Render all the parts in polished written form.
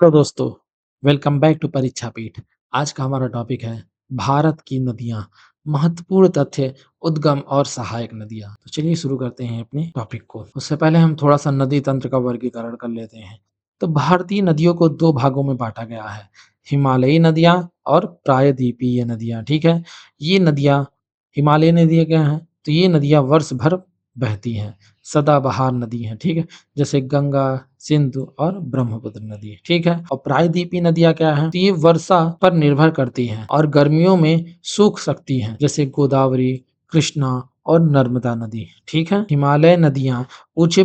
Hello दोस्तों, welcome back to परीक्षा पीठ। आज का हमारा टॉपिक है भारत की नदियाँ, महत्वपूर्ण तथ्य, उद्गम और सहायक नदियाँ। तो चलिए शुरू करते हैं अपने टॉपिक को। उससे पहले हम थोड़ा-सा नदी तंत्र का वर्गीकरण कर लेते हैं। तो भारतीय नदियों को 2 भागों में बाँटा गया है, हिमालयी नदियाँ और प्रायद्वीपीय नदियाँ, ठीक है? ये नदियाँ हिमालयी नदियाँ क्या हैं? तो ये नदियाँ वर्ष भर बहती हैं, सदाबहार नदी हैं, ठीक है? जैसे गंगा, सिंधु और ब्रह्मपुत्र नदी, ठीक है? और प्रायद्वीपीय नदियाँ क्या हैं? तो ये वर्षा पर निर्भर करती हैं और गर्मियों में सूख सकती हैं, जैसे गोदावरी, कृष्णा और नर्मदा नदी, ठीक है? हिमालय नदियाँ ऊँचे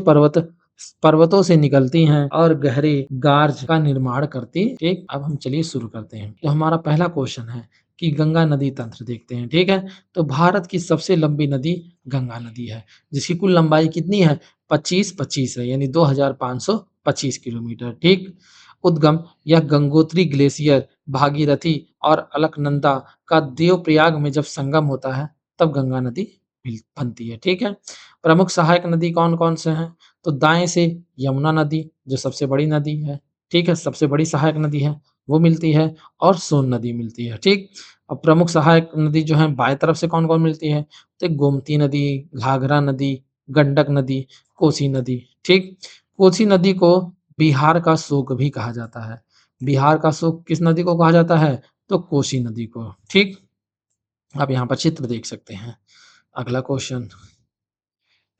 पर्वतों से निकलती हैं और गहरे गार्ज का निर्माण करती, ठीक? अब हम चलिए शुरू करते हैं। तो हमारा पहला क्वेश्चन है कि गंगा नदी तंत्र देखते हैं, ठीक है? तो भारत की सबसे लंबी नदी गंगा नदी है, जिसकी कुल लंबाई कितनी है? 25-25 है, यानी 2525 किलोमीटर, ठीक? उद्गम यह गंगोत्री ग्लेशियर, भागीरथी और अलकनंदा का देवप्रयाग में जब संगम होता है, तब गंगा नदी बनती है, ठीक है? प्रमुख सहायक नदी कौन-कौन से हैं? तो दाएँ से यमुना नदी, जो सबसे बड़ी नदी है, ठीक है? सबसे बड़ी सहायक नदी है, वो मिलती है और सोन नदी मिलती है, ठीक? अब प्रमुख सहायक नदी जो है बाएँ तरफ से कौन-कौन मिलती है? तो गोमती नदी, घाघरा नदी, गंडक नदी, कोसी नदी, ठीक? कोसी नदी को बिहार का शोक भी कहा जाता है। बिहार का शोक किस नदी को कहा जाता है? तो कोसी नदी को, ठीक? आप यहाँ पर चित्र देख सकते हैं। अगला क्वेश्चन,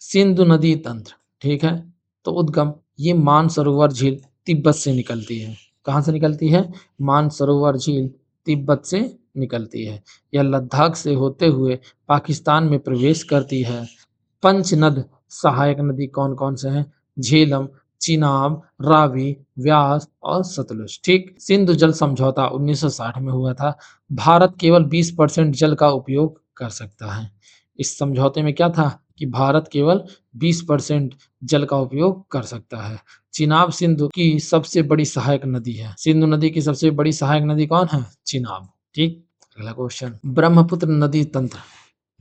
सिंधु नदी तंत्र, ठीक है? तो उद्गम ये मानसरोवर झील तिब्बत से निकलती है। कहाँ से निकलती है? मानसरोवर झील तिब्बत से निकलती है। यह लद्दाख से होते हुए पाकिस्तान में प्रवेश करती है। पंचनद सहायक नदी कौन-कौन से हैं? झेलम, चिनाब, रावी, व्यास और सतलुज, ठीक? सिंधु जल समझौता 1960 में हुआ था। भारत केवल 20% जल का उपयोग कर सकता है। इस समझौते में क्या था कि भारत केवल 20% जल का उपयोग कर सकता है। चिनाब सिंधु की सबसे बड़ी सहायक नदी है। सिंधु नदी की सबसे बड़ी सहायक नदी कौन है? चिनाब, ठीक? अगला क्वेश्चन, ब्रह्मपुत्र नदी तंत्र।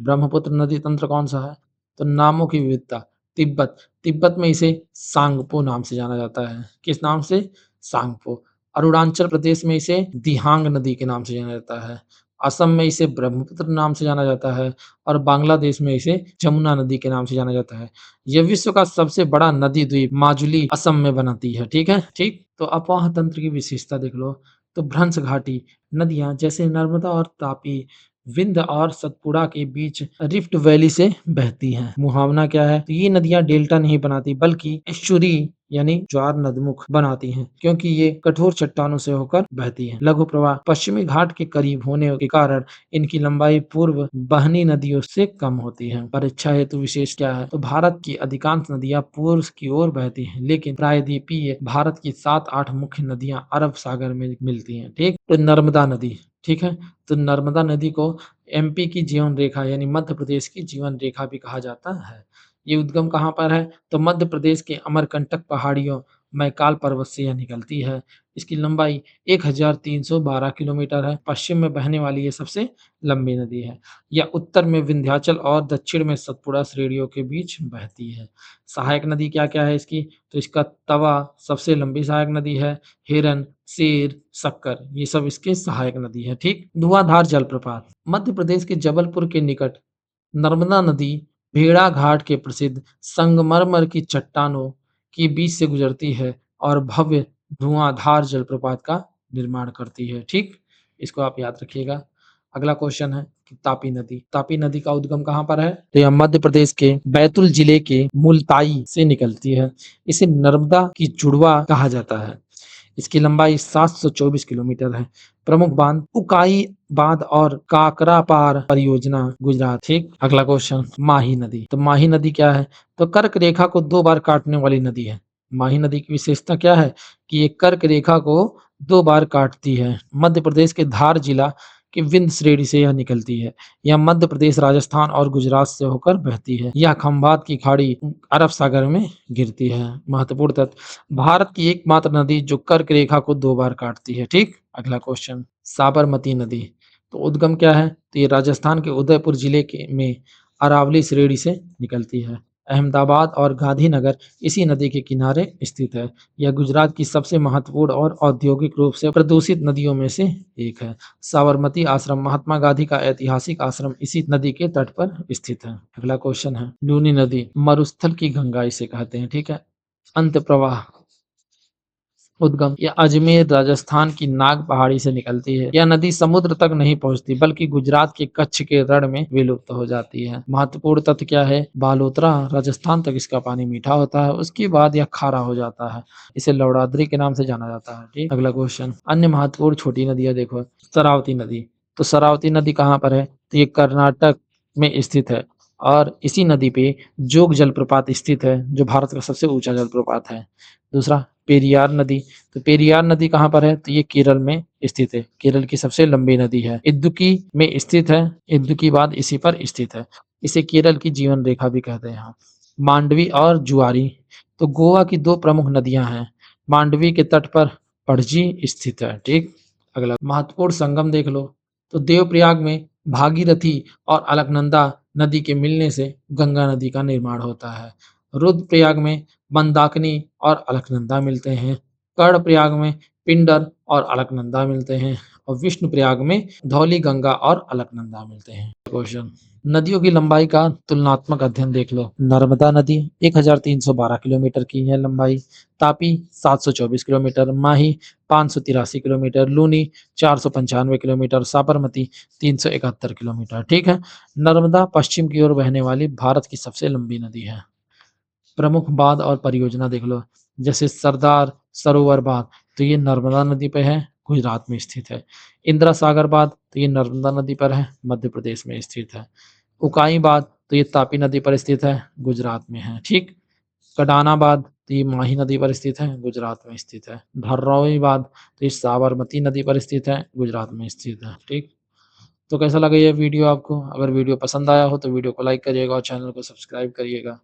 ब्रह्मपुत्र नदी तंत्र कौन-सा है? तो नामों की विविधता, तिब्बत, तिब्बत में इसे सांगपो नाम से जाना जाता है। किस नाम से? सांगपो। अरुणाचल प्रदेश में इसे दिहांग नदी के नाम से जाना जाता है। असम में इसे ब्रह्मपुत्र नाम से जाना जाता है और बांग्लादेश में इसे जमुना नदी के नाम से जाना जाता है। यह विश्व का सबसे बड़ा नदी द्वीप माजुली असम में बनाती है, ठीक है? ठीक? तो अफवाह तंत्र की विशेषता देख लो, तो भ्रंश घाटी नदियाँ जैसे नर्मदा और तापी विंध्य और सतपुड़ा के बीच रिफ्ट वैली से बहती हैं। मुहावना क्या है? तो ये नदियाँ डेल्टा नहीं बनाती बल्कि एस्चुरी यानी ज्वार नदमुख बनाती हैं, क्योंकि ये कठोर चट्टानों से होकर बहती हैं। लघु प्रवाह पश्चिमी घाट के करीब होने के कारण इनकी लंबाई पूर्व बहनी नदियों से कम होती है। परीक्षा हेतु विशेष क्या है? तो भारत की अधिकांश नदियाँ पूर्व की ओर बहती हैं, लेकिन प्रायद्वीपीय भारत की 7-8 मुख्य नदियाँ अरब सागर में मिलती हैं, ठीक? तो नर्मदा नदी, ठीक है? तो नर्मदा नदी को एमपी की जीवन रेखा यानी मध्य प्रदेश की जीवन रेखा भी कहा जाता है। ये उद्गम कहाँ पर है? तो मध्य प्रदेश के अमरकंटक पहाड़ियों मैकाल पर्वत से यह निकलती है। इसकी लंबाई 1312 किलोमीटर है। पश्चिम में बहने वाली ये सबसे लंबी नदी है। यह उत्तर में विंध्याचल और दक्षिण में सतपुड़ा श्रेणियों के बीच बहती है। सहायक नदी क्या-क्या है इसकी? तो इसका तवा सबसे लंबी सहायक नदी है। हिरन, सेर, शक्कर ये सब इसके सहायक नदी है, ठीक? धुआंधार जलप्रपात मध्य प्रदेश के जबलपुर के निकट नर्मदा नदी भेड़ाघाट के प्रसिद्ध संगमरमर की चट्टानों के बीच से गुजरती है और भव्य धुआंधार जलप्रपात का निर्माण करती है, ठीक? इसको आप याद रखिएगा। अगला क्वेश्चन है कि तापी नदी। तापी नदी का उद्गम कहाँ पर है? तो यह मध्य प्रदेश के बैतूल जिले के मुल्ताई से निकलती है। इसे नर्मदा की जुड़वा कहा जाता है। इसकी लंबाई 724 किलोमीटर है। प्रमुख बांध उकाई बांध और काकरापार परियोजना गुजरात, ठीक? अगला क्वेश्चन, माही नदी। तो माही नदी क्या है? तो कर्क रेखा को 2 बार काटने वाली नदी है। माही नदी की विशेषता क्या है? कि ये कर्क रेखा को 2 बार काटती है। मध्य प्रदेश के धार जिला की विंध्य श्रेणी से यह निकलती है। यह मध्य प्रदेश, राजस्थान और गुजरात से होकर बहती है। यह खंभात की खाड़ी अरब सागर में गिरती है। महत्वपूर्ण तथ्य, भारत की एकमात्र नदी जो कर्क रेखा को 2 बार काटती है, ठीक? अगला क्वेश्चन, साबरमती नदी। तो उद्गम क्या है? तो ये राजस्थान के उदयपुर जिले के में अरावली श्रेणी से निकलती है। अहमदाबाद और गांधीनगर इसी नदी के किनारे स्थित है। यह गुजरात की सबसे महत्वपूर्ण और औद्योगिक रूप से प्रदूषित नदियों में से एक है। साबरमती आश्रम महात्मा गांधी का ऐतिहासिक आश्रम इसी नदी के तट पर स्थित है। अगला क्वेश्चन है, लूनी नदी मरुस्थल की गंगा इसे कहते हैं, ठीक है। अंत प्रवाह, उद्गम, यह अजमेर राजस्थान की नाग पहाड़ी से निकलती है। यह नदी समुद्र तक नहीं पहुंचती बल्कि गुजरात के कच्छ के रण में विलुप्त हो जाती है। महत्वपूर्ण तथ्य क्या है, बालोतरा राजस्थान तक इसका पानी मीठा होता है, उसके बाद यह खारा हो जाता है। इसे लौड़ाद्री के नाम से जाना जाता है, ठीक। अगला क्वेश्चन, अन्य महत्वपूर्ण छोटी नदियां देखो। शरावती नदी, तो शरावती नदी कहाँ पर है, तो ये कर्नाटक में स्थित है और इसी नदी पे जोग जलप्रपात स्थित है जो भारत का सबसे ऊंचा जलप्रपात है। दूसरा, पेरियार नदी, तो पेरियार नदी कहाँ पर है, तो ये केरल में स्थित है। केरल की सबसे लंबी नदी है। इदुक्की में स्थित है। इदुक्की बाद इसी पर स्थित है। इसे केरल की जीवन रेखा भी कहते हैं। मांडवी और जुआरी, तो गोवा की दो प्रमुख नदियां हैं। मांडवी के तट पर पणजी स्थित है, ठीक। अगला महत्वपूर्ण संगम देख लो, तो देवप्रयाग में भागीरथी और अलकनंदा नदी के मिलने से गंगा नदी का निर्माण होता है। रुद्रप्रयाग में मंदाकिनी और अलकनंदा मिलते हैं। कर्णप्रयाग में पिंडर और अलकनंदा मिलते हैं और विष्णुप्रयाग में धौलीगंगा और अलकनंदा मिलते हैं। क्वेश्चन, नदियों की लंबाई का तुलनात्मक अध्ययन देख लो। नर्मदा नदी 1312 किलोमीटर की है लंबाई, Tapi 724 kilometre, Mahi 583 kilometre, Luni 495 kilometre, Sabarmati 371 kilometre, ठीक है। नर्मदा पश्चिम की ओर बहने वाली भारत की सबसे लंबी नदी है। प्रमुख बांध और परियोजना देख लो, जैसे सरदार सरोवर बांध, तो ये नर्मदा नदी पे है, गुजरात में स्थित है। इंदिरा सागर बांध, तो ये नर्मदा नदी पर है, मध्य प्रदेश में स्थित है। उकाई बांध, तो ये तापी नदी पर स्थित है, गुजरात में है, ठीक। कडाना बांध, तो ये माही नदी पर स्थित है, गुजरात में स्थित है। धर्रौई बांध, तो ये साबरमती नदी पर स्थित है, गुजरात में स्थित है, ठीक। तो कैसा लगा ये वीडियो आपको? अगर वीडियो पसंद आया हो तो वीडियो को लाइक करिएगा और चैनल को सब्सक्राइब करिएगा।